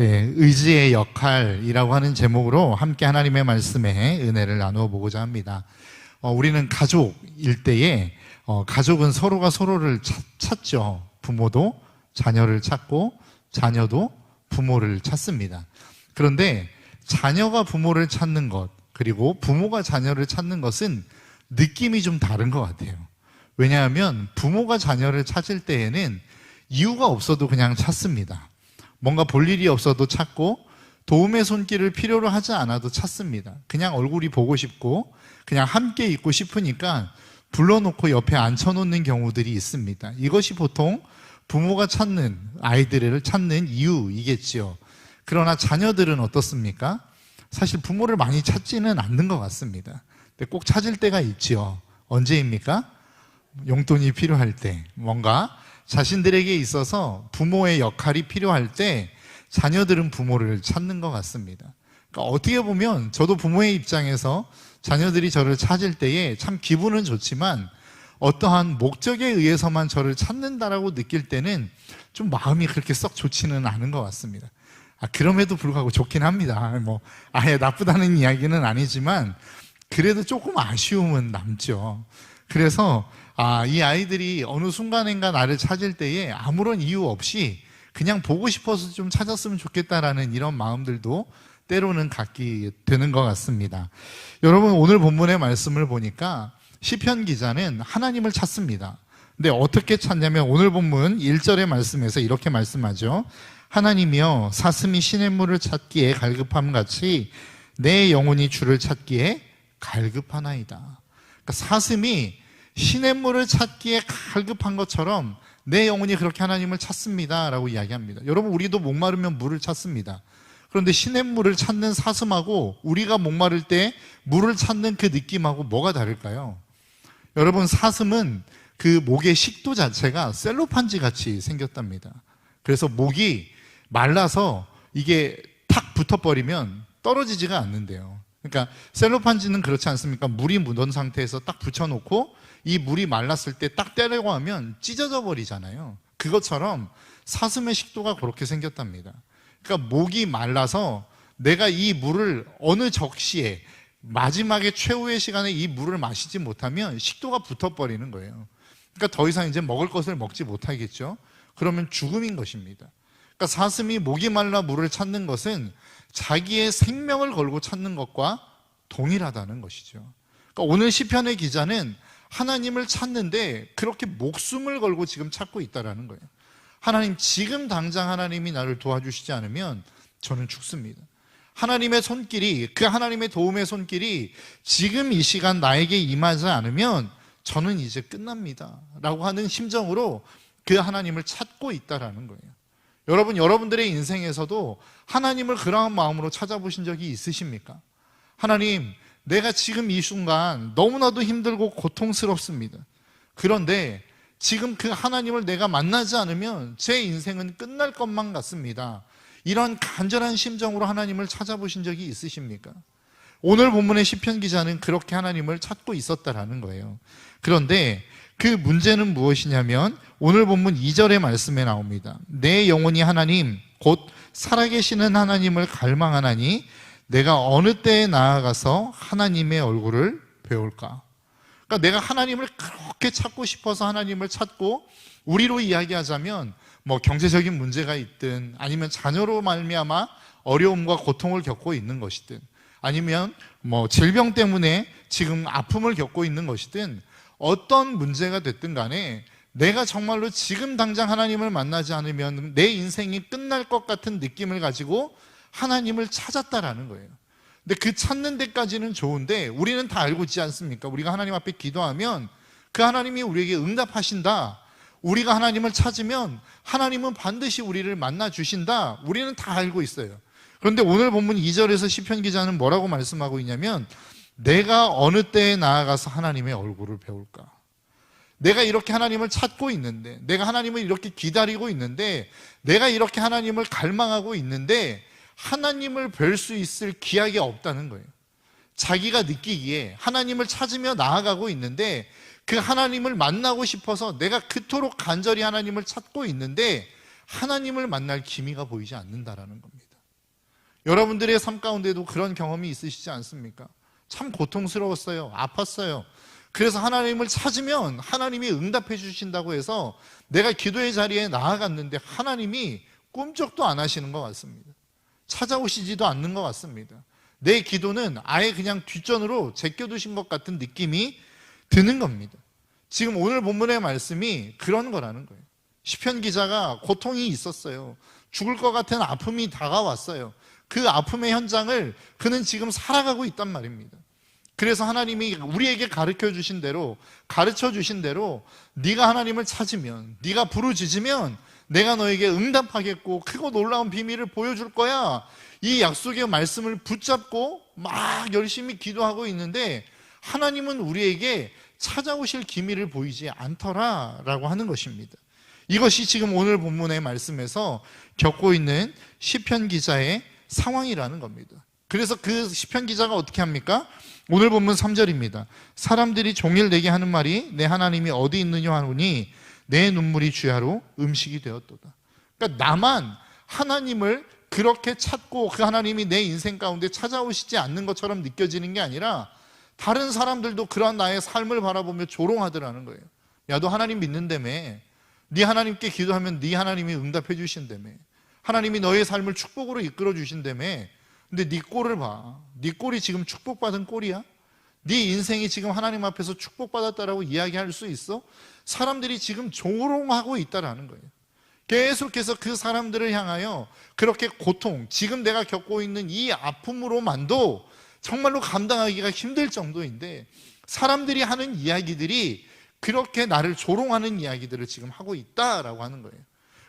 의지의 역할이라고 하는 제목으로 함께 하나님의 말씀에 은혜를 나누어 보고자 합니다. 우리는 가족일 때에 가족은 서로가 서로를 찾죠. 부모도 자녀를 찾고 자녀도 부모를 찾습니다. 그런데 자녀가 부모를 찾는 것, 그리고 부모가 자녀를 찾는 것은 느낌이 좀 다른 것 같아요. 왜냐하면 부모가 자녀를 찾을 때에는 이유가 없어도 그냥 찾습니다. 뭔가 볼 일이 없어도 찾고 도움의 손길을 필요로 하지 않아도 찾습니다. 그냥 얼굴이 보고 싶고 그냥 함께 있고 싶으니까 불러놓고 옆에 앉혀놓는 경우들이 있습니다. 이것이 보통 부모가 찾는, 아이들을 찾는 이유이겠지요. 그러나 자녀들은 어떻습니까? 사실 부모를 많이 찾지는 않는 것 같습니다. 근데 꼭 찾을 때가 있지요. 언제입니까? 용돈이 필요할 때, 뭔가 자신들에게 있어서 부모의 역할이 필요할 때 자녀들은 부모를 찾는 것 같습니다. 그러니까 어떻게 보면 저도 부모의 입장에서 자녀들이 저를 찾을 때에 참 기분은 좋지만 어떠한 목적에 의해서만 저를 찾는다라고 느낄 때는 좀 마음이 그렇게 썩 좋지는 않은 것 같습니다. 그럼에도 불구하고 좋긴 합니다. 아예 나쁘다는 이야기는 아니지만 그래도 조금 아쉬움은 남죠. 그래서 이 아이들이 어느 순간인가 나를 찾을 때에 아무런 이유 없이 그냥 보고 싶어서 좀 찾았으면 좋겠다라는 이런 마음들도 때로는 갖게 되는 것 같습니다. 여러분, 오늘 본문의 말씀을 보니까 시편 기자는 하나님을 찾습니다. 근데 어떻게 찾냐면 오늘 본문 1절의 말씀에서 이렇게 말씀하죠. 하나님이여, 사슴이 시냇물을 찾기에 갈급함같이 내 영혼이 주를 찾기에 갈급하나이다. 그러니까 사슴이 시냇물을 찾기에 갈급한 것처럼 내 영혼이 그렇게 하나님을 찾습니다 라고 이야기합니다. 여러분, 우리도 목마르면 물을 찾습니다. 그런데 시냇물을 찾는 사슴하고 우리가 목마를 때 물을 찾는 그 느낌하고 뭐가 다를까요? 여러분, 사슴은 그 목의 식도 자체가 셀로판지 같이 생겼답니다. 그래서 목이 말라서 이게 탁 붙어버리면 떨어지지가 않는데요. 그러니까 셀로판지는 그렇지 않습니까? 물이 묻은 상태에서 딱 붙여놓고 이 물이 말랐을 때 딱 떼려고 하면 찢어져 버리잖아요. 그것처럼 사슴의 식도가 그렇게 생겼답니다. 그러니까 목이 말라서 내가 이 물을 어느 적시에 마지막에 최후의 시간에 이 물을 마시지 못하면 식도가 붙어버리는 거예요. 그러니까 더 이상 이제 먹을 것을 먹지 못하겠죠. 그러면 죽음인 것입니다. 그러니까 사슴이 목이 말라 물을 찾는 것은 자기의 생명을 걸고 찾는 것과 동일하다는 것이죠. 그러니까 오늘 시편의 기자는 하나님을 찾는데 그렇게 목숨을 걸고 지금 찾고 있다는 거예요. 하나님, 지금 당장 하나님이 나를 도와주시지 않으면 저는 죽습니다. 하나님의 손길이, 그 하나님의 도움의 손길이 지금 이 시간 나에게 임하지 않으면 저는 이제 끝납니다 라고 하는 심정으로 그 하나님을 찾고 있다는 거예요. 여러분, 여러분들의 인생에서도 하나님을 그러한 마음으로 찾아보신 적이 있으십니까? 하나님, 내가 지금 이 순간 너무나도 힘들고 고통스럽습니다. 그런데 지금 그 하나님을 내가 만나지 않으면 제 인생은 끝날 것만 같습니다. 이런 간절한 심정으로 하나님을 찾아보신 적이 있으십니까? 오늘 본문의 시편 기자는 그렇게 하나님을 찾고 있었다라는 거예요. 그런데 그 문제는 무엇이냐면 오늘 본문 2절의 말씀에 나옵니다. 내 영혼이 하나님, 곧 살아계시는 하나님을 갈망하나니 내가 어느 때에 나아가서 하나님의 얼굴을 배울까? 그러니까 내가 하나님을 그렇게 찾고 싶어서 하나님을 찾고, 우리로 이야기하자면 경제적인 문제가 있든 아니면 자녀로 말미암아 어려움과 고통을 겪고 있는 것이든 아니면 질병 때문에 지금 아픔을 겪고 있는 것이든 어떤 문제가 됐든 간에 내가 정말로 지금 당장 하나님을 만나지 않으면 내 인생이 끝날 것 같은 느낌을 가지고 하나님을 찾았다라는 거예요. 근데 그 찾는 데까지는 좋은데 우리는 다 알고 있지 않습니까? 우리가 하나님 앞에 기도하면 그 하나님이 우리에게 응답하신다. 우리가 하나님을 찾으면 하나님은 반드시 우리를 만나 주신다. 우리는 다 알고 있어요. 그런데 오늘 본문 2절에서 시편 기자는 뭐라고 말씀하고 있냐면 내가 어느 때에 나아가서 하나님의 얼굴을 배울까? 내가 이렇게 하나님을 찾고 있는데, 내가 하나님을 이렇게 기다리고 있는데, 내가 이렇게 하나님을 갈망하고 있는데 하나님을 뵐 수 있을 기약이 없다는 거예요. 자기가 느끼기에 하나님을 찾으며 나아가고 있는데 그 하나님을 만나고 싶어서 내가 그토록 간절히 하나님을 찾고 있는데 하나님을 만날 기미가 보이지 않는다라는 겁니다. 여러분들의 삶 가운데도 그런 경험이 있으시지 않습니까? 참 고통스러웠어요. 아팠어요. 그래서 하나님을 찾으면 하나님이 응답해 주신다고 해서 내가 기도의 자리에 나아갔는데 하나님이 꿈쩍도 안 하시는 것 같습니다. 찾아오시지도 않는 것 같습니다. 내 기도는 아예 그냥 뒷전으로 제껴두신 것 같은 느낌이 드는 겁니다. 지금 오늘 본문의 말씀이 그런 거라는 거예요. 시편 기자가 고통이 있었어요. 죽을 것 같은 아픔이 다가왔어요. 그 아픔의 현장을 그는 지금 살아가고 있단 말입니다. 그래서 하나님이 우리에게 가르쳐 주신 대로 네가 하나님을 찾으면, 네가 부르짖으면 내가 너에게 응답하겠고 크고 놀라운 비밀을 보여줄 거야. 이 약속의 말씀을 붙잡고 막 열심히 기도하고 있는데 하나님은 우리에게 찾아오실 기미를 보이지 않더라라고 하는 것입니다. 이것이 지금 오늘 본문의 말씀에서 겪고 있는 시편 기자의 상황이라는 겁니다. 그래서 그 시편 기자가 어떻게 합니까? 오늘 본문 3절입니다. 사람들이 종일 내게 하는 말이 내 하나님이 어디 있느냐 하노니 내 눈물이 주야로 음식이 되었도다. 그러니까 나만 하나님을 그렇게 찾고 그 하나님이 내 인생 가운데 찾아오시지 않는 것처럼 느껴지는 게 아니라 다른 사람들도 그런 나의 삶을 바라보며 조롱하더라는 거예요. 야, 너 하나님 믿는다며. 네 하나님께 기도하면 네 하나님이 응답해 주신다며. 하나님이 너의 삶을 축복으로 이끌어 주신다며. 근데 네 꼴을 봐. 네 꼴이 지금 축복받은 꼴이야? 네 인생이 지금 하나님 앞에서 축복받았다라고 이야기할 수 있어? 사람들이 지금 조롱하고 있다라는 거예요. 계속해서 그 사람들을 향하여 그렇게 고통, 지금 내가 겪고 있는 이 아픔으로만도 정말로 감당하기가 힘들 정도인데 사람들이 하는 이야기들이 그렇게 나를 조롱하는 이야기들을 지금 하고 있다라고 하는 거예요.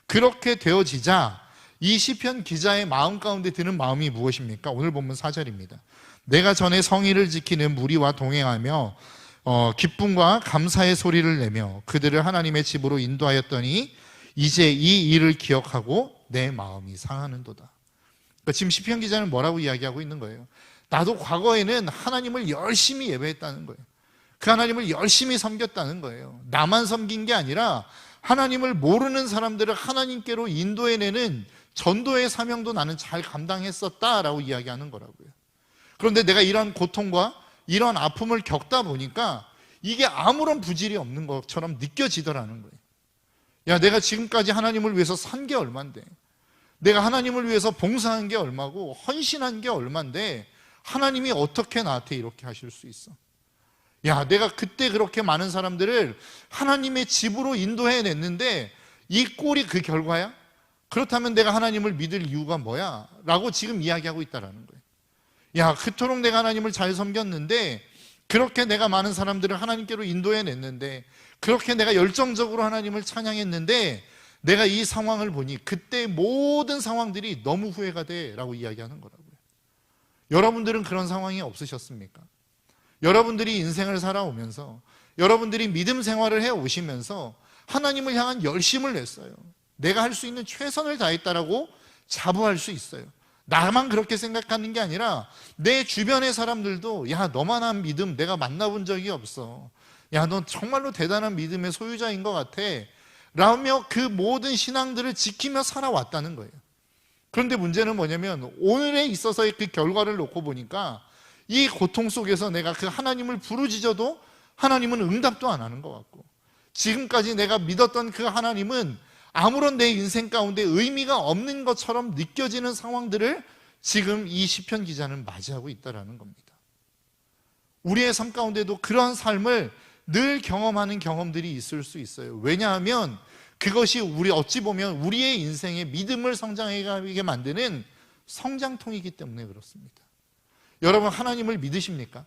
그렇게 되어지자 이 시편 기자의 마음 가운데 드는 마음이 무엇입니까? 오늘 본문 4절입니다. 내가 전에 성의를 지키는 무리와 동행하며 기쁨과 감사의 소리를 내며 그들을 하나님의 집으로 인도하였더니 이제 이 일을 기억하고 내 마음이 상하는도다. 그러니까 지금 시편 기자는 뭐라고 이야기하고 있는 거예요? 나도 과거에는 하나님을 열심히 예배했다는 거예요. 그 하나님을 열심히 섬겼다는 거예요. 나만 섬긴 게 아니라 하나님을 모르는 사람들을 하나님께로 인도해내는 전도의 사명도 나는 잘 감당했었다라고 이야기하는 거라고요. 그런데 내가 이런 고통과 이런 아픔을 겪다 보니까 이게 아무런 부질이 없는 것처럼 느껴지더라는 거예요. 야, 내가 지금까지 하나님을 위해서 산 게 얼만데, 내가 하나님을 위해서 봉사한 게 얼마고 헌신한 게 얼만데 하나님이 어떻게 나한테 이렇게 하실 수 있어? 야, 내가 그때 그렇게 많은 사람들을 하나님의 집으로 인도해냈는데 이 꼴이 그 결과야? 그렇다면 내가 하나님을 믿을 이유가 뭐야? 라고 지금 이야기하고 있다는 거예요. 야, 그토록 내가 하나님을 잘 섬겼는데, 그렇게 내가 많은 사람들을 하나님께로 인도해냈는데, 그렇게 내가 열정적으로 하나님을 찬양했는데 내가 이 상황을 보니 그때 모든 상황들이 너무 후회가 돼 라고 이야기하는 거라고요. 여러분들은 그런 상황이 없으셨습니까? 여러분들이 인생을 살아오면서, 여러분들이 믿음 생활을 해오시면서 하나님을 향한 열심을 냈어요. 내가 할 수 있는 최선을 다했다라고 자부할 수 있어요. 나만 그렇게 생각하는 게 아니라 내 주변의 사람들도 야, 너만한 믿음 내가 만나본 적이 없어. 야, 넌 정말로 대단한 믿음의 소유자인 것 같아 라며 그 모든 신앙들을 지키며 살아왔다는 거예요. 그런데 문제는 뭐냐면 오늘에 있어서의 그 결과를 놓고 보니까 이 고통 속에서 내가 그 하나님을 부르짖어도 하나님은 응답도 안 하는 것 같고, 지금까지 내가 믿었던 그 하나님은 아무런 내 인생 가운데 의미가 없는 것처럼 느껴지는 상황들을 지금 이 시편 기자는 맞이하고 있다는 겁니다. 우리의 삶 가운데도 그러한 삶을 늘 경험하는 경험들이 있을 수 있어요. 왜냐하면 그것이 어찌 보면 우리의 인생의 믿음을 성장하게 만드는 성장통이기 때문에 그렇습니다. 여러분, 하나님을 믿으십니까?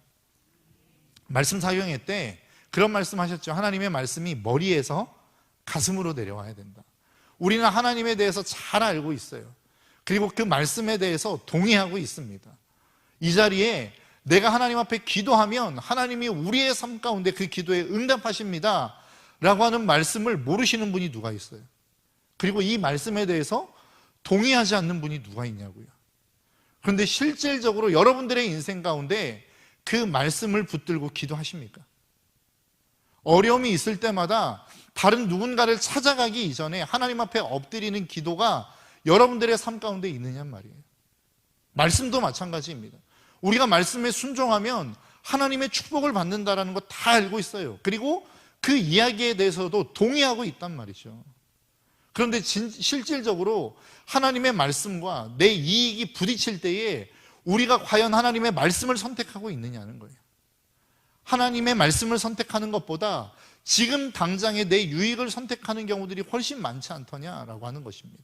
말씀 사경회 때 그런 말씀 하셨죠. 하나님의 말씀이 머리에서 가슴으로 내려와야 된다. 우리는 하나님에 대해서 잘 알고 있어요. 그리고 그 말씀에 대해서 동의하고 있습니다. 이 자리에 내가 하나님 앞에 기도하면 하나님이 우리의 삶 가운데 그 기도에 응답하십니다 라고 하는 말씀을 모르시는 분이 누가 있어요? 그리고 이 말씀에 대해서 동의하지 않는 분이 누가 있냐고요. 그런데 실질적으로 여러분들의 인생 가운데 그 말씀을 붙들고 기도하십니까? 어려움이 있을 때마다 다른 누군가를 찾아가기 이전에 하나님 앞에 엎드리는 기도가 여러분들의 삶 가운데 있느냐 말이에요. 말씀도 마찬가지입니다. 우리가 말씀에 순종하면 하나님의 축복을 받는다라는 거 다 알고 있어요. 그리고 그 이야기에 대해서도 동의하고 있단 말이죠. 그런데 실질적으로 하나님의 말씀과 내 이익이 부딪힐 때에 우리가 과연 하나님의 말씀을 선택하고 있느냐는 거예요. 하나님의 말씀을 선택하는 것보다 지금 당장의 내 유익을 선택하는 경우들이 훨씬 많지 않더냐라고 하는 것입니다.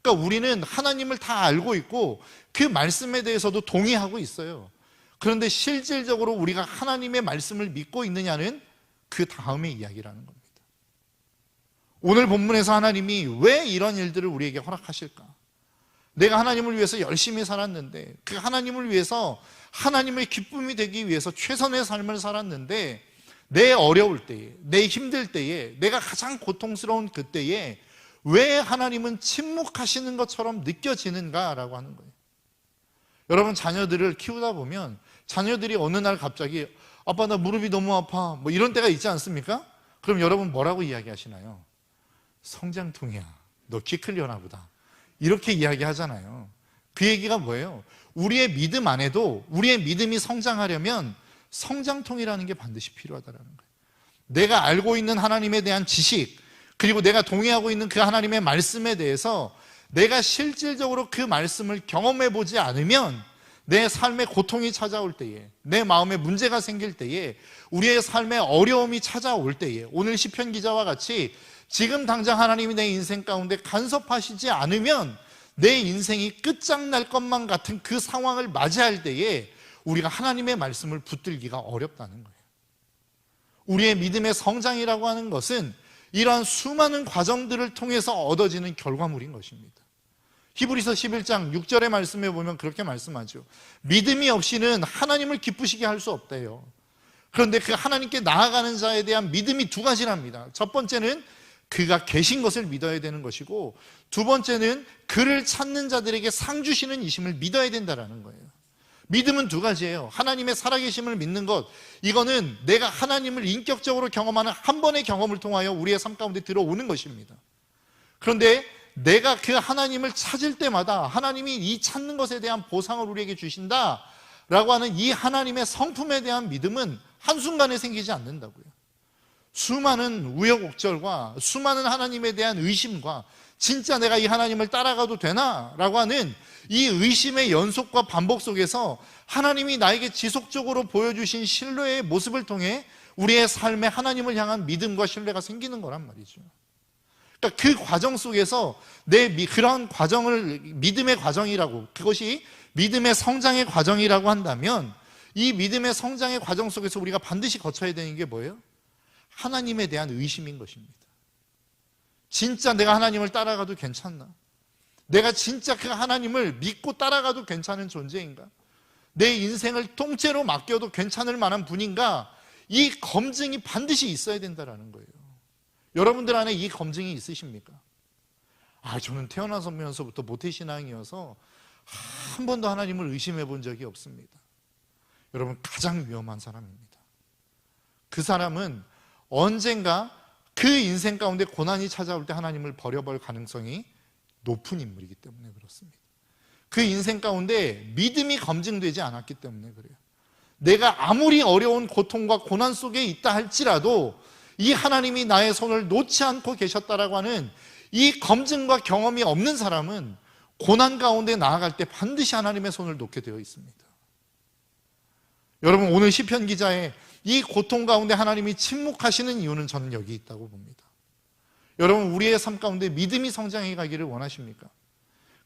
그러니까 우리는 하나님을 다 알고 있고 그 말씀에 대해서도 동의하고 있어요. 그런데 실질적으로 우리가 하나님의 말씀을 믿고 있느냐는 그 다음의 이야기라는 겁니다. 오늘 본문에서 하나님이 왜 이런 일들을 우리에게 허락하실까? 내가 하나님을 위해서 열심히 살았는데, 그 하나님을 위해서 하나님의 기쁨이 되기 위해서 최선의 삶을 살았는데, 내 어려울 때에, 내 힘들 때에, 내가 가장 고통스러운 그때에 왜 하나님은 침묵하시는 것처럼 느껴지는가라고 하는 거예요. 여러분, 자녀들을 키우다 보면 자녀들이 어느 날 갑자기 아빠 나 무릎이 너무 아파 뭐 이런 때가 있지 않습니까? 그럼 여러분 뭐라고 이야기하시나요? 성장통이야, 너 키 크려나 보다, 이렇게 이야기하잖아요. 그 얘기가 뭐예요? 우리의 믿음 안에도 우리의 믿음이 성장하려면 성장통이라는 게 반드시 필요하다는 거예요. 내가 알고 있는 하나님에 대한 지식, 그리고 내가 동의하고 있는 그 하나님의 말씀에 대해서 내가 실질적으로 그 말씀을 경험해 보지 않으면 내 삶에 고통이 찾아올 때에, 내 마음에 문제가 생길 때에, 우리의 삶에 어려움이 찾아올 때에, 오늘 시편 기자와 같이 지금 당장 하나님이 내 인생 가운데 간섭하시지 않으면 내 인생이 끝장날 것만 같은 그 상황을 맞이할 때에 우리가 하나님의 말씀을 붙들기가 어렵다는 거예요. 우리의 믿음의 성장이라고 하는 것은 이러한 수많은 과정들을 통해서 얻어지는 결과물인 것입니다. 히브리서 11장 6절의 말씀에 보면 그렇게 말씀하죠. 믿음이 없이는 하나님을 기쁘시게 할 수 없대요. 그런데 그 하나님께 나아가는 자에 대한 믿음이 두 가지랍니다. 첫 번째는 그가 계신 것을 믿어야 되는 것이고, 두 번째는 그를 찾는 자들에게 상 주시는 이심을 믿어야 된다는 거예요. 믿음은 두 가지예요. 하나님의 살아계심을 믿는 것, 이거는 내가 하나님을 인격적으로 경험하는 한 번의 경험을 통하여 우리의 삶 가운데 들어오는 것입니다. 그런데 내가 그 하나님을 찾을 때마다 하나님이 이 찾는 것에 대한 보상을 우리에게 주신다라고 하는 이 하나님의 성품에 대한 믿음은 한순간에 생기지 않는다고요. 수많은 우여곡절과 수많은 하나님에 대한 의심과 진짜 내가 이 하나님을 따라가도 되나? 라고 하는 이 의심의 연속과 반복 속에서 하나님이 나에게 지속적으로 보여주신 신뢰의 모습을 통해 우리의 삶에 하나님을 향한 믿음과 신뢰가 생기는 거란 말이죠. 그러니까 그 과정 속에서 그런 과정을 믿음의 과정이라고, 그것이 믿음의 성장의 과정이라고 한다면, 이 믿음의 성장의 과정 속에서 우리가 반드시 거쳐야 되는 게 뭐예요? 하나님에 대한 의심인 것입니다. 진짜 내가 하나님을 따라가도 괜찮나? 내가 진짜 그 하나님을 믿고 따라가도 괜찮은 존재인가? 내 인생을 통째로 맡겨도 괜찮을 만한 분인가? 이 검증이 반드시 있어야 된다는 거예요. 여러분들 안에 이 검증이 있으십니까? 저는 태어나서부터 모태신앙이어서 한 번도 하나님을 의심해 본 적이 없습니다. 여러분, 가장 위험한 사람입니다. 그 사람은 언젠가 그 인생 가운데 고난이 찾아올 때 하나님을 버려볼 가능성이 높은 인물이기 때문에 그렇습니다. 그 인생 가운데 믿음이 검증되지 않았기 때문에 그래요. 내가 아무리 어려운 고통과 고난 속에 있다 할지라도 이 하나님이 나의 손을 놓지 않고 계셨다라고 하는 이 검증과 경험이 없는 사람은 고난 가운데 나아갈 때 반드시 하나님의 손을 놓게 되어 있습니다. 여러분, 오늘 시편 기자의 이 고통 가운데 하나님이 침묵하시는 이유는 저는 여기 있다고 봅니다. 여러분, 우리의 삶 가운데 믿음이 성장해 가기를 원하십니까?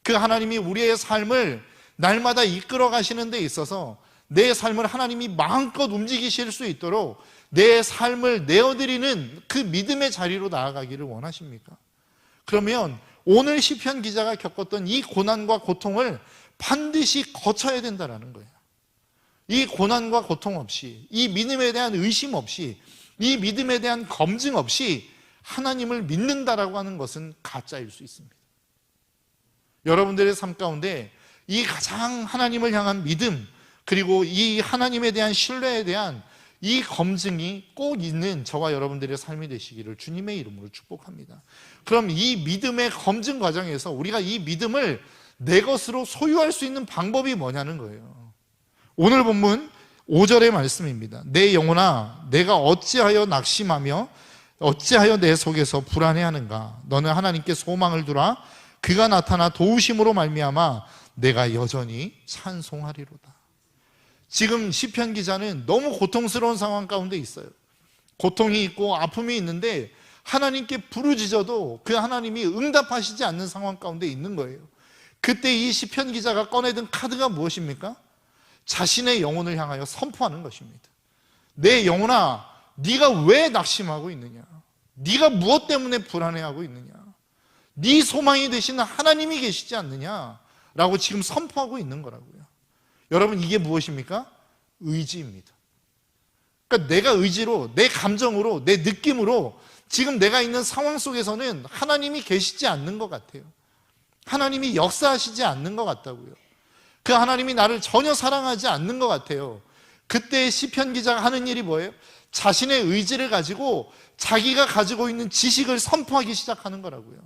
그 하나님이 우리의 삶을 날마다 이끌어 가시는 데 있어서 내 삶을 하나님이 마음껏 움직이실 수 있도록 내 삶을 내어드리는 그 믿음의 자리로 나아가기를 원하십니까? 그러면 오늘 시편 기자가 겪었던 이 고난과 고통을 반드시 거쳐야 된다는 거예요. 이 고난과 고통 없이, 이 믿음에 대한 의심 없이, 이 믿음에 대한 검증 없이 하나님을 믿는다라고 하는 것은 가짜일 수 있습니다. 여러분들의 삶 가운데 이 가장 하나님을 향한 믿음, 그리고 이 하나님에 대한 신뢰에 대한 이 검증이 꼭 있는 저와 여러분들의 삶이 되시기를 주님의 이름으로 축복합니다. 그럼 이 믿음의 검증 과정에서 우리가 이 믿음을 내 것으로 소유할 수 있는 방법이 뭐냐는 거예요. 오늘 본문 5절의 말씀입니다. 내 영혼아, 내가 어찌하여 낙심하며 어찌하여 내 속에서 불안해하는가? 너는 하나님께 소망을 두라. 그가 나타나 도우심으로 말미암아 내가 여전히 찬송하리로다. 지금 시편 기자는 너무 고통스러운 상황 가운데 있어요. 고통이 있고 아픔이 있는데 하나님께 부르짖어도 그 하나님이 응답하시지 않는 상황 가운데 있는 거예요. 그때 이 시편 기자가 꺼내든 카드가 무엇입니까? 자신의 영혼을 향하여 선포하는 것입니다. 내 영혼아, 네가 왜 낙심하고 있느냐? 네가 무엇 때문에 불안해하고 있느냐? 네 소망이 되시는 하나님이 계시지 않느냐? 라고 지금 선포하고 있는 거라고요. 여러분, 이게 무엇입니까? 의지입니다. 그러니까 내가 의지로, 내 감정으로, 내 느낌으로 지금 내가 있는 상황 속에서는 하나님이 계시지 않는 것 같아요. 하나님이 역사하시지 않는 것 같다고요. 그 하나님이 나를 전혀 사랑하지 않는 것 같아요. 그때 시편 기자가 하는 일이 뭐예요? 자신의 의지를 가지고 자기가 가지고 있는 지식을 선포하기 시작하는 거라고요.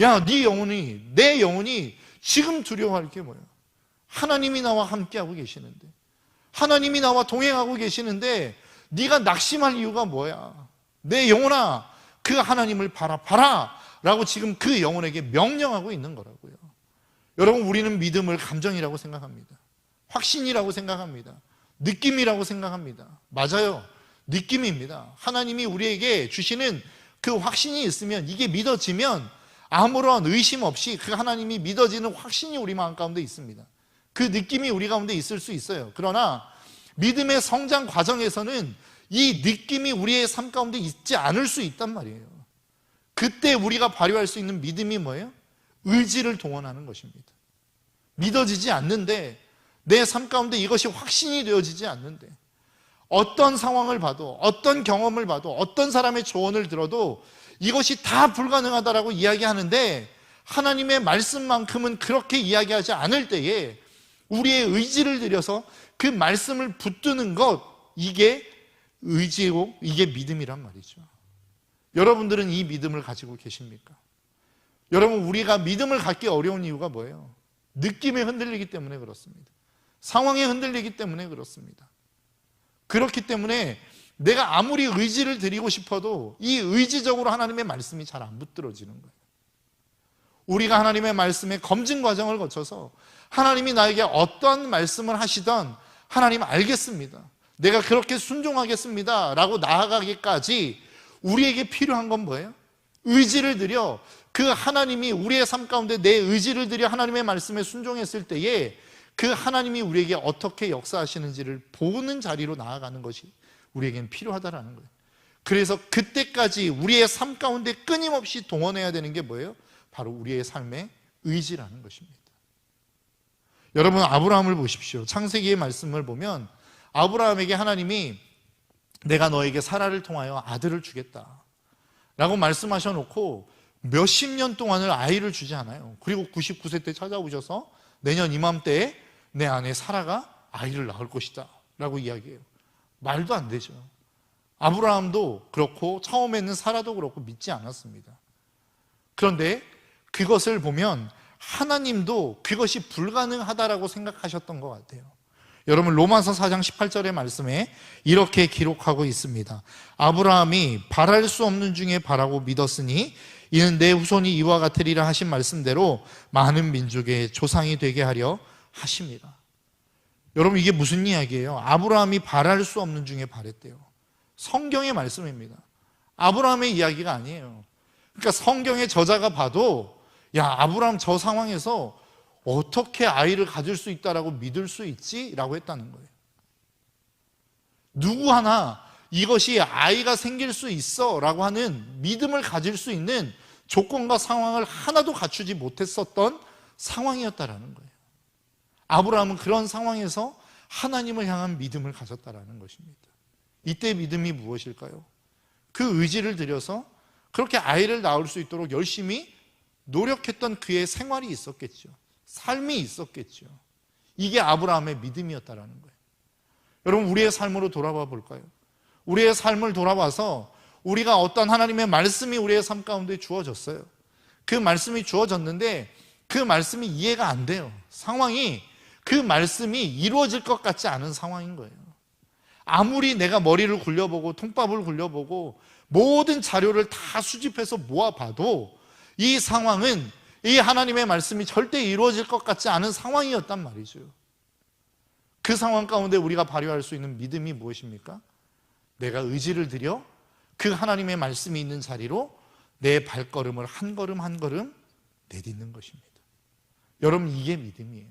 야, 네 영혼이, 내 영혼이 지금 두려워할 게 뭐예요? 하나님이 나와 함께하고 계시는데, 하나님이 나와 동행하고 계시는데 네가 낙심할 이유가 뭐야? 내 영혼아, 그 하나님을 봐라 라고 지금 그 영혼에게 명령하고 있는 거라고요. 여러분, 우리는 믿음을 감정이라고 생각합니다. 확신이라고 생각합니다. 느낌이라고 생각합니다. 맞아요. 느낌입니다. 하나님이 우리에게 주시는 그 확신이 있으면, 이게 믿어지면 아무런 의심 없이 그 하나님이 믿어지는 확신이 우리 마음 가운데 있습니다. 그 느낌이 우리 가운데 있을 수 있어요. 그러나 믿음의 성장 과정에서는 이 느낌이 우리의 삶 가운데 있지 않을 수 있단 말이에요. 그때 우리가 발휘할 수 있는 믿음이 뭐예요? 의지를 동원하는 것입니다. 믿어지지 않는데, 내 삶 가운데 이것이 확신이 되어지지 않는데, 어떤 상황을 봐도, 어떤 경험을 봐도, 어떤 사람의 조언을 들어도 이것이 다 불가능하다라고 이야기하는데 하나님의 말씀만큼은 그렇게 이야기하지 않을 때에 우리의 의지를 들여서 그 말씀을 붙드는 것, 이게 의지고 이게 믿음이란 말이죠. 여러분들은 이 믿음을 가지고 계십니까? 여러분, 우리가 믿음을 갖기 어려운 이유가 뭐예요? 느낌에 흔들리기 때문에 그렇습니다. 상황에 흔들리기 때문에 그렇습니다. 그렇기 때문에 내가 아무리 의지를 드리고 싶어도 이 의지적으로 하나님의 말씀이 잘 안 붙들어지는 거예요. 우리가 하나님의 말씀의 검증 과정을 거쳐서 하나님이 나에게 어떤 말씀을 하시던 하나님 알겠습니다, 내가 그렇게 순종하겠습니다 라고 나아가기까지 우리에게 필요한 건 뭐예요? 의지를 들여 그 하나님이 우리의 삶 가운데 내 의지를 들여 하나님의 말씀에 순종했을 때에 그 하나님이 우리에게 어떻게 역사하시는지를 보는 자리로 나아가는 것이 우리에겐 필요하다라는 거예요. 그래서 그때까지 우리의 삶 가운데 끊임없이 동원해야 되는 게 뭐예요? 바로 우리의 삶의 의지라는 것입니다. 여러분, 아브라함을 보십시오. 창세기의 말씀을 보면 아브라함에게 하나님이 내가 너에게 사라를 통하여 아들을 주겠다 라고 말씀하셔 놓고 몇십 년 동안을 아이를 주지 않아요. 그리고 99세 때 찾아오셔서 내년 이맘때에 내 아내 사라가 아이를 낳을 것이다 라고 이야기해요. 말도 안 되죠. 아브라함도 그렇고 처음에는 사라도 그렇고 믿지 않았습니다. 그런데 그것을 보면 하나님도 그것이 불가능하다라고 생각하셨던 것 같아요. 여러분, 로마서 4장 18절의 말씀에 이렇게 기록하고 있습니다. 아브라함이 바랄 수 없는 중에 바라고 믿었으니 이는 내 후손이 이와 같으리라 하신 말씀대로 많은 민족의 조상이 되게 하려 하십니다. 여러분, 이게 무슨 이야기예요? 아브라함이 바랄 수 없는 중에 바랬대요. 성경의 말씀입니다. 아브라함의 이야기가 아니에요. 그러니까 성경의 저자가 봐도 야, 아브라함 저 상황에서 어떻게 아이를 가질 수 있다라고 믿을 수 있지? 라고 했다는 거예요. 누구 하나 이것이 아이가 생길 수 있어 라고 하는 믿음을 가질 수 있는 조건과 상황을 하나도 갖추지 못했었던 상황이었다라는 거예요. 아브라함은 그런 상황에서 하나님을 향한 믿음을 가졌다라는 것입니다. 이때 믿음이 무엇일까요? 그 의지를 들여서 그렇게 아이를 낳을 수 있도록 열심히 노력했던 그의 생활이 있었겠죠. 삶이 있었겠죠. 이게 아브라함의 믿음이었다라는 거예요. 여러분, 우리의 삶으로 돌아봐 볼까요? 우리의 삶을 돌아봐서 우리가 어떤 하나님의 말씀이 우리의 삶 가운데 주어졌어요. 그 말씀이 주어졌는데 그 말씀이 이해가 안 돼요. 상황이, 그 말씀이 이루어질 것 같지 않은 상황인 거예요. 아무리 내가 머리를 굴려보고 통밥을 굴려보고 모든 자료를 다 수집해서 모아봐도 이 상황은, 이 하나님의 말씀이 절대 이루어질 것 같지 않은 상황이었단 말이죠. 그 상황 가운데 우리가 발휘할 수 있는 믿음이 무엇입니까? 내가 의지를 들여 그 하나님의 말씀이 있는 자리로 내 발걸음을 한 걸음 한 걸음 내딛는 것입니다. 여러분, 이게 믿음이에요.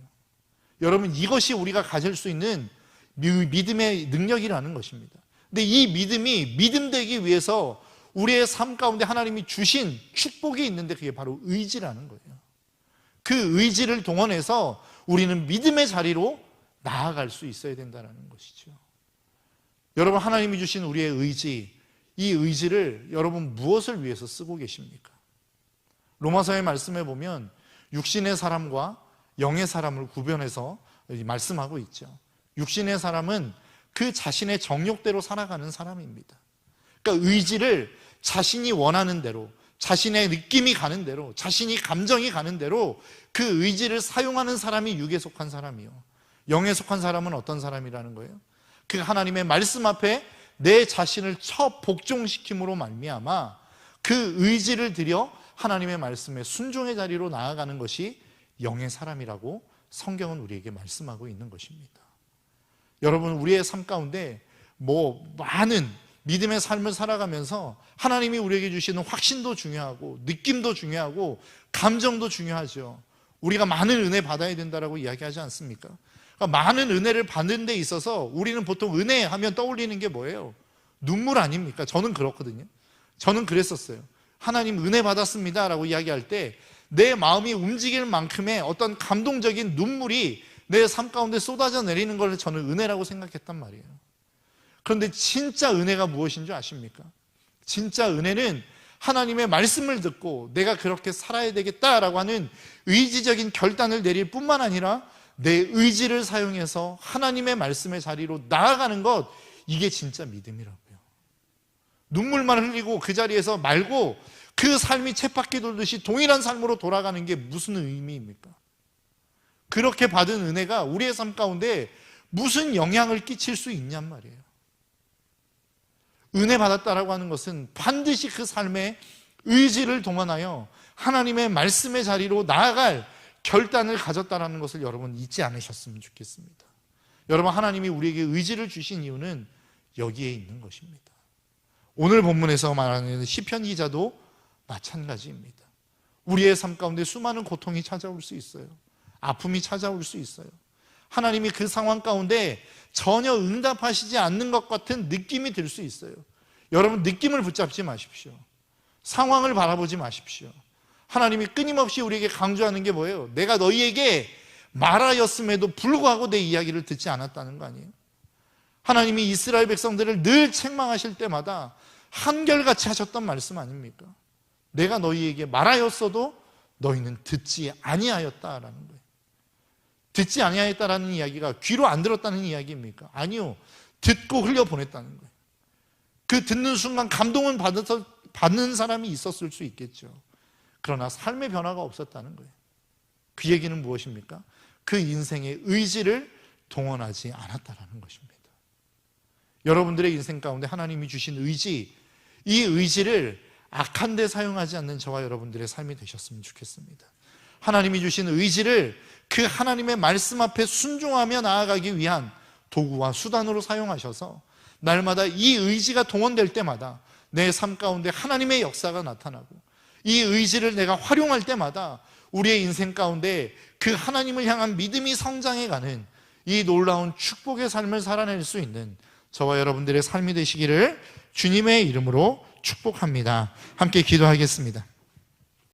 여러분, 이것이 우리가 가질 수 있는 믿음의 능력이라는 것입니다. 근데 이 믿음이 믿음되기 위해서 우리의 삶 가운데 하나님이 주신 축복이 있는데 그게 바로 의지라는 거예요. 그 의지를 동원해서 우리는 믿음의 자리로 나아갈 수 있어야 된다는 것이죠. 여러분, 하나님이 주신 우리의 의지, 이 의지를 여러분 무엇을 위해서 쓰고 계십니까? 로마서의 말씀에 보면 육신의 사람과 영의 사람을 구별해서 말씀하고 있죠. 육신의 사람은 그 자신의 정욕대로 살아가는 사람입니다. 그러니까 의지를 자신이 원하는 대로, 자신의 느낌이 가는 대로, 자신이 감정이 가는 대로 그 의지를 사용하는 사람이 육에 속한 사람이요, 영에 속한 사람은 어떤 사람이라는 거예요? 그 하나님의 말씀 앞에 내 자신을 복종시킴으로 말미암아 그 의지를 들여 하나님의 말씀에 순종의 자리로 나아가는 것이 영의 사람이라고 성경은 우리에게 말씀하고 있는 것입니다. 여러분, 우리의 삶 가운데 많은 믿음의 삶을 살아가면서 하나님이 우리에게 주시는 확신도 중요하고 느낌도 중요하고 감정도 중요하죠. 우리가 많은 은혜 받아야 된다라고 이야기하지 않습니까? 그러니까 많은 은혜를 받는 데 있어서 우리는 보통 은혜 하면 떠올리는 게 뭐예요? 눈물 아닙니까? 저는 그렇거든요. 저는 그랬었어요. 하나님 은혜 받았습니다 라고 이야기할 때 내 마음이 움직일 만큼의 어떤 감동적인 눈물이 내 삶 가운데 쏟아져 내리는 걸 저는 은혜라고 생각했단 말이에요. 그런데 진짜 은혜가 무엇인 줄 아십니까? 진짜 은혜는 하나님의 말씀을 듣고 내가 그렇게 살아야 되겠다라고 하는 의지적인 결단을 내릴 뿐만 아니라 내 의지를 사용해서 하나님의 말씀의 자리로 나아가는 것, 이게 진짜 믿음이라고요. 눈물만 흘리고 그 자리에서 말고 그 삶이 쳇바퀴 돌듯이 동일한 삶으로 돌아가는 게 무슨 의미입니까? 그렇게 받은 은혜가 우리의 삶 가운데 무슨 영향을 끼칠 수 있냔 말이에요. 은혜 받았다라고 하는 것은 반드시 그 삶에 의지를 동원하여 하나님의 말씀의 자리로 나아갈 결단을 가졌다라는 것을 여러분 잊지 않으셨으면 좋겠습니다. 여러분, 하나님이 우리에게 의지를 주신 이유는 여기에 있는 것입니다. 오늘 본문에서 말하는 시편 기자도 마찬가지입니다. 우리의 삶 가운데 수많은 고통이 찾아올 수 있어요. 아픔이 찾아올 수 있어요. 하나님이 그 상황 가운데 전혀 응답하시지 않는 것 같은 느낌이 들 수 있어요. 여러분, 느낌을 붙잡지 마십시오. 상황을 바라보지 마십시오. 하나님이 끊임없이 우리에게 강조하는 게 뭐예요? 내가 너희에게 말하였음에도 불구하고 내 이야기를 듣지 않았다는 거 아니에요? 하나님이 이스라엘 백성들을 늘 책망하실 때마다 한결같이 하셨던 말씀 아닙니까? 내가 너희에게 말하였어도 너희는 듣지 아니하였다라는 거예요. 듣지 아니하였다라는 이야기가 귀로 안 들었다는 이야기입니까? 아니요, 듣고 흘려보냈다는 거예요. 그 듣는 순간 감동은 받는 사람이 있었을 수 있겠죠. 그러나 삶의 변화가 없었다는 거예요. 그 얘기는 무엇입니까? 그 인생의 의지를 동원하지 않았다라는 것입니다. 여러분들의 인생 가운데 하나님이 주신 의지, 이 의지를 악한 데 사용하지 않는 저와 여러분들의 삶이 되셨으면 좋겠습니다. 하나님이 주신 의지를 그 하나님의 말씀 앞에 순종하며 나아가기 위한 도구와 수단으로 사용하셔서 날마다 이 의지가 동원될 때마다 내 삶 가운데 하나님의 역사가 나타나고, 이 의지를 내가 활용할 때마다 우리의 인생 가운데 그 하나님을 향한 믿음이 성장해가는 이 놀라운 축복의 삶을 살아낼 수 있는 저와 여러분들의 삶이 되시기를 주님의 이름으로 축복합니다. 함께 기도하겠습니다.